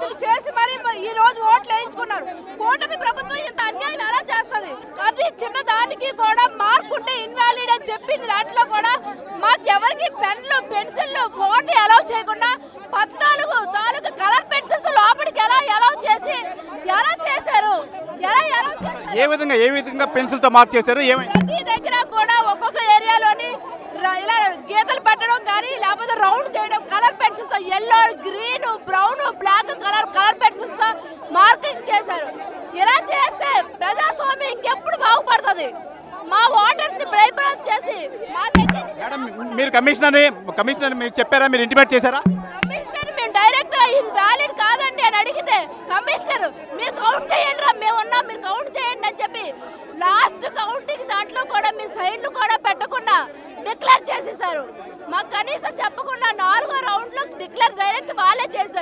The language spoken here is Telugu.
ఇబ్బందులు చేసి మరి ఈ రోజు ఓట్లు వేయించుకున్నారు. కూటమి ప్రభుత్వం ఇంత అన్యాయం ఎలా చేస్తుంది? అది చిన్న దానికి కూడా మార్క్ ఉంటే ఇన్వాలిడ్ అని చెప్పింది. దాంట్లో కూడా మాకు ఎవరికి పెన్లు పెన్సిళ్ళు ఫోన్ అలౌ చేయకుండా 14 తాలూకు కలర్ పెన్సిల్స్ లోపలికి ఎలా చేసి ఎలా చేశారు? ఏ విధంగా పెన్సిల్ తో మార్క్ చేశారు? ప్రతి దగ్గర కూడా ఒక్కొక్క ఏరియాలోని ఇలా గీతలు పెట్టడం కానీ లేకపోతే రౌండ్ చేయడం కలర్ పెన్సిల్స్ తో yellow green brown black colour pencils తో మార్కింగ్ చేశారు. ఇలా చేస్తే ప్రజాస్వామ్యం ఇంకెప్పుడు బాగుపడుతుంది? మా ఓటర్స్ ని భయభ్రాంతి చేసి మా దగ్గర మీరు కమిషనర్ మీకు చెప్పారా? మీరు ఇంటిమేట్ చేశారా? కమిషనర్ మేము డైరెక్ట్ ఇది వ్యాలిడ్ కాదండి అని అడిగితే కమిషనర్ మీరు కౌంట్ చేయండి రా, మేము ఉన్నాం, మీరు కౌంట్ చేయండి అని చెప్పి లాస్ట్ కౌంటింగ్ దాంట్లో కూడా మీ సైడ్లు కూడా పెట్టకుండా డిక్లేర్ చేసేసారు. మాకు కనీసం చెప్పకుండా 4వ రౌండ్ లో డిక్లేర్ డైరెక్ట్ వాళ్ళే చేశారు.